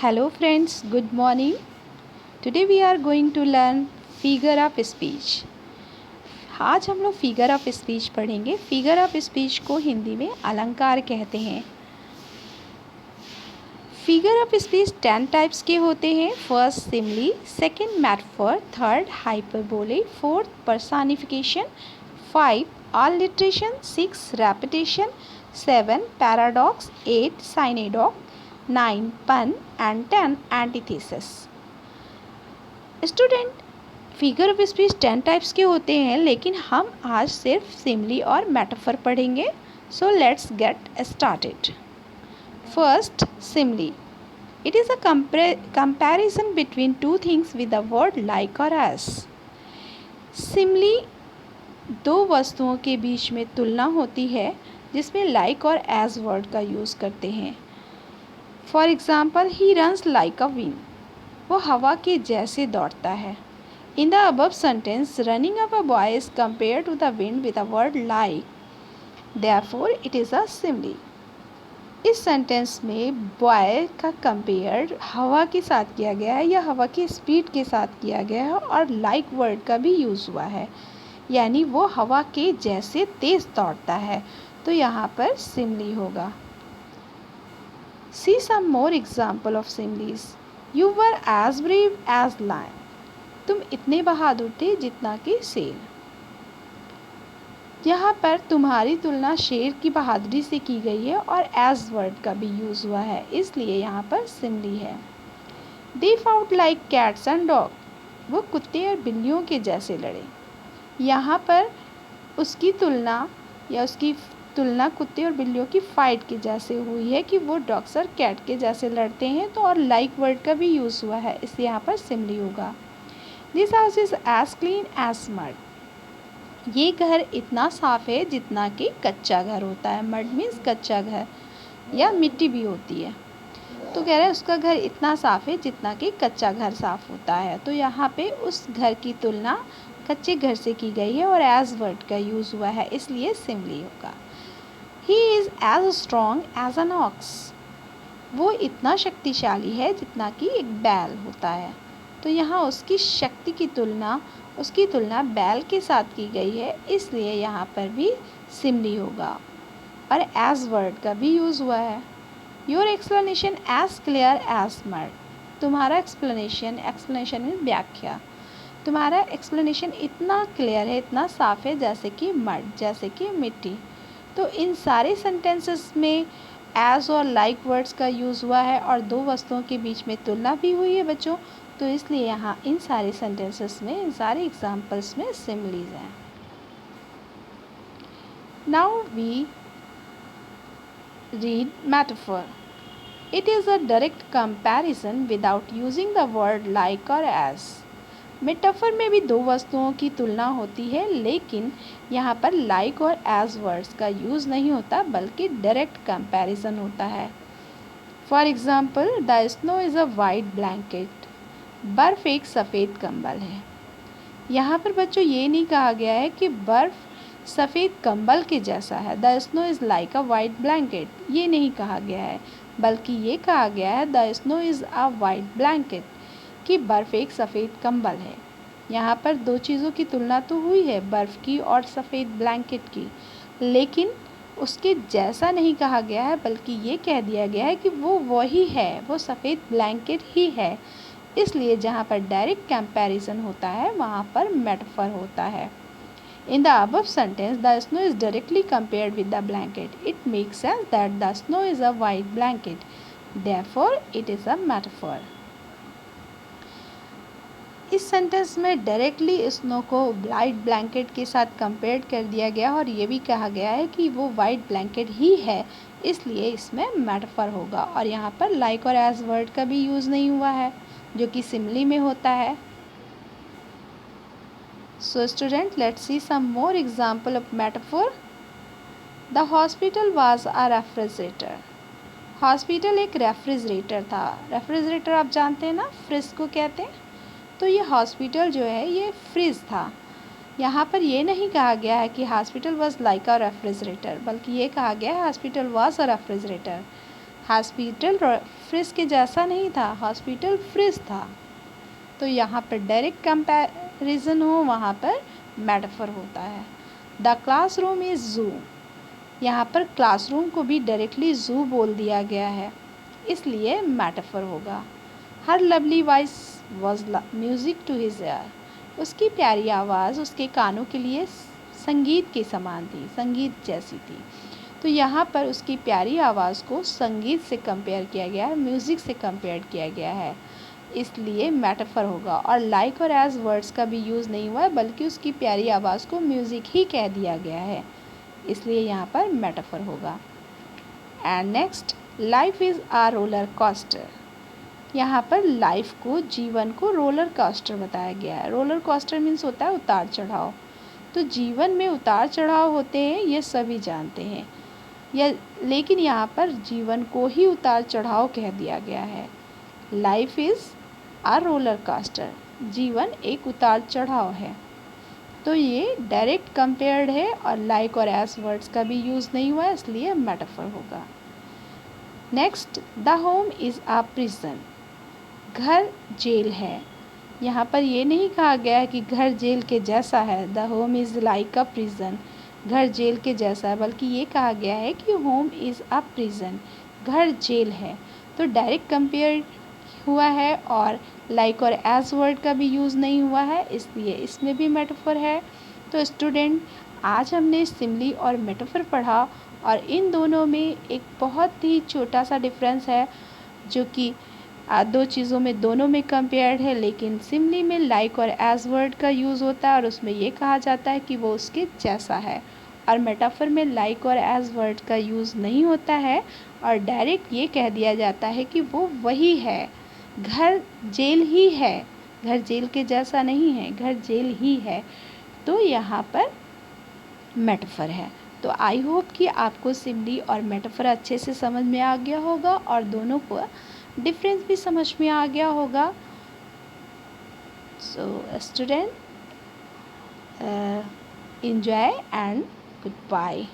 Hello friends, good morning. Today we are going to learn figure of speech. आज हम लोग figure of speech पढ़ेंगे। Figure of speech को हिंदी में अलंकार कहते हैं। फिगर ऑफ स्पीच 10 टाइप्स के होते हैं। First simile, second metaphor, third hyperbole, fourth personification, 5 alliteration, 6 repetition, 7 paradox, 8 synecdoche, 9 pun and 10 antithesis। Student, figure of speech 10 types के होते हैं, लेकिन हम आज सिर्फ सिमली और मेटाफर पढ़ेंगे। So let's get started. First, simile. It is a comparison between two things with the word like और एज। सिमली दो वस्तुओं के बीच में तुलना होती है जिसमें लाइक और एज वर्ड का यूज़ करते हैं। For example, he runs like a wind. वो हवा के जैसे दौड़ता है। In the above sentence, running of a boy is compare to the wind with a word like, therefore it is a simile. इस सेंटेंस में बॉय का compare हवा के साथ किया गया है या हवा की स्पीड के साथ किया गया है, और लाइक वर्ड का भी यूज़ हुआ है, यानी वो हवा के जैसे तेज़ दौड़ता है, तो यहाँ पर सिमली होगा। See some more example of similes. You were as brave as lion. तुम इतने बहादुर थे जितना कि शेर। यहाँ पर तुम्हारी तुलना शेर की बहादुरी से की गई है और as वर्ड का भी यूज़ हुआ है, इसलिए यहाँ पर सिमली है। They fought like cats and dogs. वो कुत्ते और बिल्लियों के जैसे लड़े। यहाँ पर उसकी तुलना कुत्ते और बिल्लियों की फाइट के जैसे हुई है कि वो डॉग्स और कैट के जैसे लड़ते हैं, तो और लाइक वर्ड का भी यूज़ हुआ है, इसलिए यहाँ पर सिमली होगा। This house is as clean as mud. ये घर इतना साफ़ है जितना कि कच्चा घर होता है। मड मीन्स कच्चा घर या मिट्टी भी होती है। तो कह रहे हैं उसका घर इतना साफ़ है जितना कि कच्चा घर साफ़ होता है, तो यहाँ पे उस घर की तुलना कच्चे घर से की गई है और एज वर्ड का यूज़ हुआ है, इसलिए सिमली होगा। He is as strong as an ox. वो इतना शक्तिशाली है जितना कि एक बैल होता है, तो यहाँ उसकी तुलना बैल के साथ की गई है, इसलिए यहाँ पर भी सिमली होगा और एज वर्ड का भी यूज़ हुआ है। Your explanation as clear as mud. तुम्हारा एक्सप्लेनेशन में व्याख्या, तुम्हारा एक्सप्लेनेशन इतना क्लियर है, इतना साफ़ है जैसे कि मड, जैसे कि मिट्टी। तो इन सारे सेंटेंसेस में एज और लाइक वर्ड्स का यूज़ हुआ है और दो वस्तुओं के बीच में तुलना भी हुई है बच्चों, तो इसलिए यहाँ इन सारे सेंटेंसेस में, इन सारे एग्जाम्पल्स में सिमलीज हैं। Now we read metaphor. It is a direct comparison without using the word like और एज। मेटाफर में भी दो वस्तुओं की तुलना होती है, लेकिन यहाँ पर लाइक और एज वर्ड्स का यूज़ नहीं होता, बल्कि डायरेक्ट कंपैरिजन होता है। For example, the snow is a white blanket. बर्फ़ एक सफ़ेद कंबल है। यहाँ पर बच्चों ये नहीं कहा गया है कि बर्फ़ सफ़ेद कंबल के जैसा है, the snow is like a white blanket, ये नहीं कहा गया है, बल्कि ये कहा गया है the snow is a white blanket, कि बर्फ़ एक सफ़ेद कंबल है। यहाँ पर दो चीज़ों की तुलना तो हुई है, बर्फ़ की और सफ़ेद ब्लैंकेट की, लेकिन उसके जैसा नहीं कहा गया है, बल्कि ये कह दिया गया है कि वो वही है, वो सफ़ेद ब्लैंकेट ही है। इसलिए जहाँ पर डायरेक्ट कंपैरिजन होता है वहाँ पर मेटाफर होता है। In the above sentence, the snow is directly compared with the blanket. It makes sense that the snow is a white blanket. Therefore, it is a metaphor. इस सेंटेंस में directly snow को white blanket के साथ compare कर दिया गया और ये भी कहा गया है कि वो वाइट ब्लैंकेट ही है, इसलिए इसमें मेटाफर होगा। और यहाँ पर लाइक और एज वर्ड का भी यूज़ नहीं हुआ है, जो कि सिमली में होता है। So student, let's see some more example of metaphor. The hospital was a refrigerator. Hospital एक रेफ्रिजरेटर था। रेफ्रिजरेटर आप जानते हैं ना, फ्रिज को कहते हैं, तो ये हॉस्पिटल जो है ये फ्रिज था। यहाँ पर ये नहीं कहा गया है कि hospital was like a refrigerator, बल्कि ये कहा गया है hospital was a refrigerator. Hospital fridge के जैसा नहीं था, हॉस्पिटल फ्रिज था। तो यहाँ पर डायरेक्ट कंपैरिजन हो, वहाँ पर मेटाफर होता है। द क्लासरूम इज़ ज़ू, यहाँ पर क्लासरूम को भी डायरेक्टली ज़ू बोल दिया गया है, इसलिए मेटाफर होगा। Her lovely voice was music to his ear, उसकी प्यारी आवाज़ उसके कानों के लिए संगीत के समान थी, संगीत जैसी थी। तो यहाँ पर उसकी प्यारी आवाज़ को संगीत से कंपेयर किया गया है, म्यूज़िक से कंपेयर किया गया है, इसलिए मेटाफर होगा। और लाइक और एज वर्ड्स का भी यूज़ नहीं हुआ है, बल्कि उसकी प्यारी आवाज़ को म्यूज़िक ही कह दिया गया है, इसलिए यहाँ पर मेटाफर होगा। And next, life is a roller coaster, यहाँ पर लाइफ को, जीवन को रोलर कोस्टर बताया गया है। रोलर कोस्टर मीन्स होता है उतार चढ़ाव। तो जीवन में उतार चढ़ाव होते हैं, ये सभी जानते हैं, लेकिन यहाँ पर जीवन को ही उतार चढ़ाव कह दिया गया है। Life is a roller coaster, जीवन एक उतार चढ़ाव है। तो ये डायरेक्ट कंपेयर्ड है और लाइक और एज वर्ड्स का भी यूज़ नहीं हुआ है, इसलिए मेटाफर होगा। Next, the home is a prison, घर जेल है। यहाँ पर ये नहीं कहा गया है कि घर जेल के जैसा है, the home is like a prison, घर जेल के जैसा है, बल्कि ये कहा गया है कि होम इज़ अ प्रिजन, घर जेल है। तो डायरेक्ट कंपेयर हुआ है और लाइक और एज वर्ड का भी यूज़ नहीं हुआ है, इसलिए इसमें भी मेटाफर है। तो स्टूडेंट, आज हमने सिमिली और मेटाफर पढ़ा और इन दोनों में एक बहुत ही छोटा सा डिफरेंस है, जो कि दो चीज़ों में, दोनों में कंपेयर्ड है, लेकिन सिमिली में लाइक और एज वर्ड का यूज़ होता है और उसमें ये कहा जाता है कि वो उसके जैसा है, और मेटाफर में लाइक और एज वर्ड का यूज़ नहीं होता है और डायरेक्ट ये कह दिया जाता है कि वो वही है, घर जेल ही है, घर जेल के जैसा नहीं है, घर जेल ही है। तो यहाँ पर मेटाफर है। तो आई होप कि आपको सिमिली और मेटाफर अच्छे से समझ में आ गया होगा और दोनों को डिफरेंस भी समझ में आ गया होगा। So student, enjoy and goodbye.